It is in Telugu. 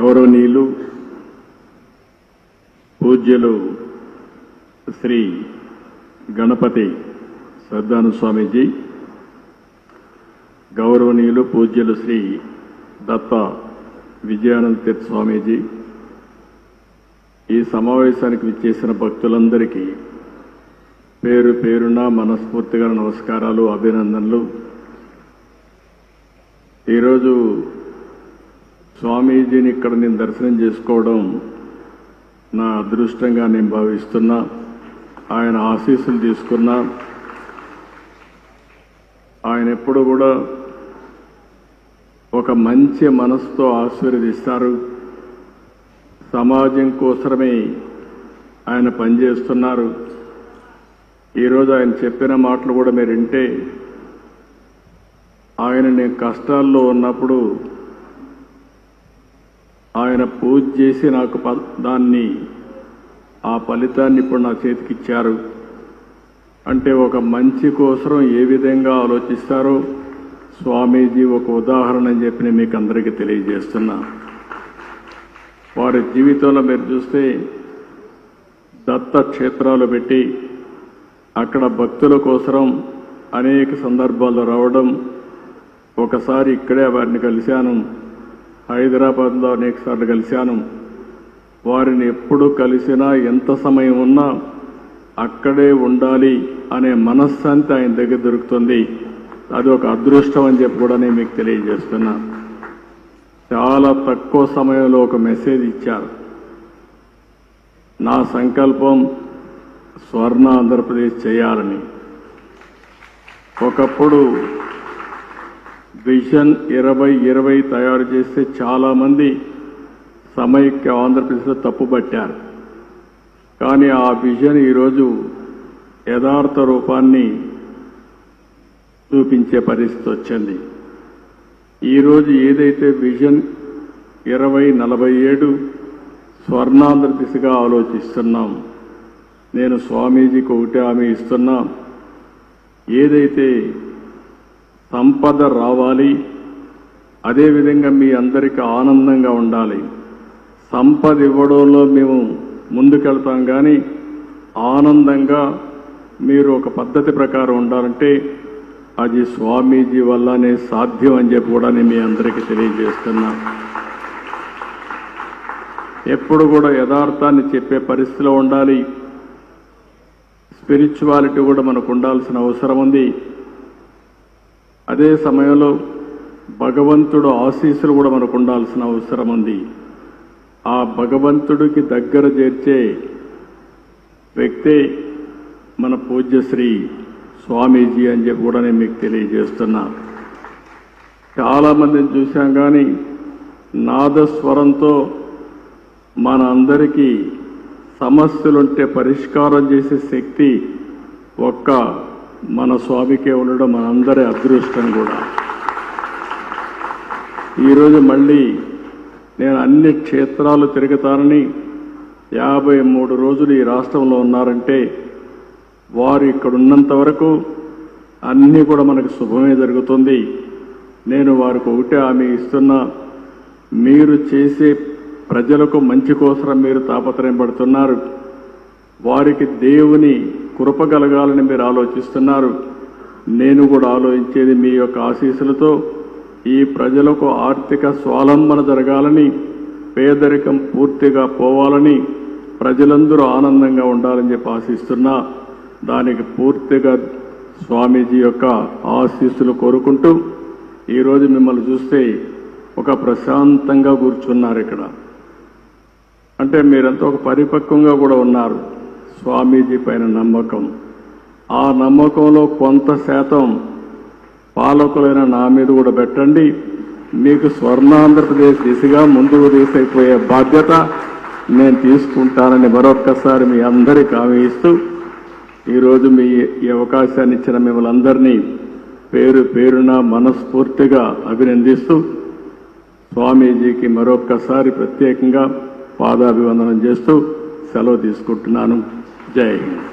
గౌరవనీయులు పూజ్యులు శ్రీ గణపతి శ్రద్ధానంద స్వామీజీ, గౌరవనీయులు పూజ్యులు శ్రీ దత్త విజయానంద తీర్థ స్వామీజీ, ఈ సమావేశానికి విచ్చేసిన భక్తులందరికీ పేరు పేరున మనస్ఫూర్తిగా నమస్కారాలు, అభినందనలు. ఈరోజు స్వామీజీని ఇక్కడ నేను దర్శనం చేసుకోవడం నా అదృష్టంగా నేను భావిస్తున్నా. ఆయన ఆశీస్సులు తీసుకున్నా. ఆయన ఎప్పుడు కూడా ఒక మంచి మనసుతో ఆశీర్వదిస్తారు. సమాజం కోసమే ఆయన పనిచేస్తున్నారు. ఈరోజు ఆయన చెప్పిన మాటలు కూడా మీరు వింటే, ఆయన నేను కష్టాల్లో ఉన్నప్పుడు ఆయన పూజ చేసి నాకు దాన్ని ఆ ఫలితాన్ని ఇప్పుడు నా చేతికి ఇచ్చారు. అంటే ఒక మంచి కోసం ఏ విధంగా ఆలోచిస్తారో స్వామీజీ ఒక ఉదాహరణ అని చెప్పి నేను మీకు అందరికీ తెలియజేస్తున్నా. వారి జీవితంలో మీరు చూస్తే దత్త క్షేత్రాలు పెట్టి అక్కడ భక్తుల కోసం అనేక సందర్భాల్లో రావడం. ఒకసారి ఇక్కడే వారిని కలిశాను, హైదరాబాద్లో అనేకసార్లు కలిశాను. వారిని ఎప్పుడు కలిసినా ఎంత సమయం ఉన్నా అక్కడే ఉండాలి అనే మనశ్శాంతి ఆయన దగ్గర దొరుకుతుంది. అది ఒక అదృష్టం అని చెప్పి కూడా నేను మీకు తెలియజేస్తున్నా. చాలా తక్కువ సమయంలో ఒక మెసేజ్ ఇచ్చారు. నా సంకల్పం స్వర్ణ ఆంధ్రప్రదేశ్ చేయాలని. ఒకప్పుడు విజన్ 2020 తయారు చేస్తే చాలామంది సమైక్య ఆంధ్రప్రదేశ్లో తప్పుపట్టారు. కానీ ఆ విజన్ ఈరోజు యథార్థ రూపాన్ని చూపించే పరిస్థితి వచ్చింది. ఈరోజు ఏదైతే విజన్ 2047 స్వర్ణాంధ్ర దిశగా ఆలోచిస్తున్నాం, నేను స్వామీజీకి ఒకటే హామీ ఇస్తున్నా. ఏదైతే సంపద రావాలి, అదేవిధంగా మీ అందరికీ ఆనందంగా ఉండాలి. సంపద ఇవ్వడంలో మేము ముందుకెళ్తాం, కానీ ఆనందంగా మీరు ఒక పద్ధతి ప్రకారం ఉండాలంటే అది స్వామీజీ వల్లనే సాధ్యం అని చెప్పి కూడా నేను మీ అందరికీ తెలియజేస్తున్నా. ఎప్పుడు కూడా యథార్థాన్ని చెప్పే పరిస్థితిలో ఉండాలి. స్పిరిచువాలిటీ కూడా మనకు ఉండాల్సిన అవసరం ఉంది. అదే సమయంలో భగవంతుడు ఆశీస్సులు కూడా మనకు ఉండాల్సిన అవసరం ఉంది. ఆ భగవంతుడికి దగ్గర చేర్చే వ్యక్తే మన పూజ్యశ్రీ స్వామీజీ అని చెప్పి కూడా నేను మీకు తెలియజేస్తున్నా. చాలామందిని చూశాం, కానీ నాదస్వరంతో మన అందరికీ సమస్యలుంటే పరిష్కారం చేసే శక్తి ఒక్క మన స్వామికే ఉండడం మనందరి అదృష్టం కూడా. ఈరోజు మళ్ళీ నేను అన్ని క్షేత్రాలు తిరుగుతానని 53 రోజులు ఈ రాష్ట్రంలో ఉన్నారంటే వారు ఇక్కడ ఉన్నంత వరకు అన్నీ కూడా మనకు శుభమే జరుగుతుంది. నేను వారికి ఒకటే హామీ ఇస్తున్నా. మీరు చేసే ప్రజలకు మంచి కోసం మీరు తాపత్రయం పడుతున్నారు. వారికి దేవుని కృప కలగాలని మీరు ఆలోచిస్తున్నారు. నేను కూడా ఆలోచించేది మీ యొక్క ఆశీస్సులతో ఈ ప్రజలకు ఆర్థిక స్వావలంబన జరగాలని, పేదరికం పూర్తిగా పోవాలని, ప్రజలందరూ ఆనందంగా ఉండాలని చెప్పి ఆశిస్తున్నా. దానికి పూర్తిగా స్వామీజీ యొక్క ఆశీస్సులు కోరుకుంటూ ఈరోజు మిమ్మల్ని చూస్తే ఒక ప్రశాంతంగా కూర్చున్నారు ఇక్కడ. అంటే మీరంతా ఒక పరిపక్వంగా కూడా ఉన్నారు. స్వామీజీ పైన నమ్మకం, ఆ నమ్మకంలో కొంత శాతం పాలకులైన నా మీద కూడా పెట్టండి. మీకు స్వర్ణాంధ్రప్రదేశ్ దిశగా ముందుకు తీసుకుపోయే బాధ్యత నేను తీసుకుంటానని మరొక్కసారి మీ అందరికీ హామీ ఇస్తూ ఈరోజు ఈ అవకాశాన్ని ఇచ్చిన మిమ్మల్ని అందరినీ పేరు పేరున మనస్ఫూర్తిగా అభినందిస్తూ స్వామీజీకి మరొక్కసారి ప్రత్యేకంగా పాదాభివందనం చేస్తూ సెలవు తీసుకుంటున్నాను. జై హింద్.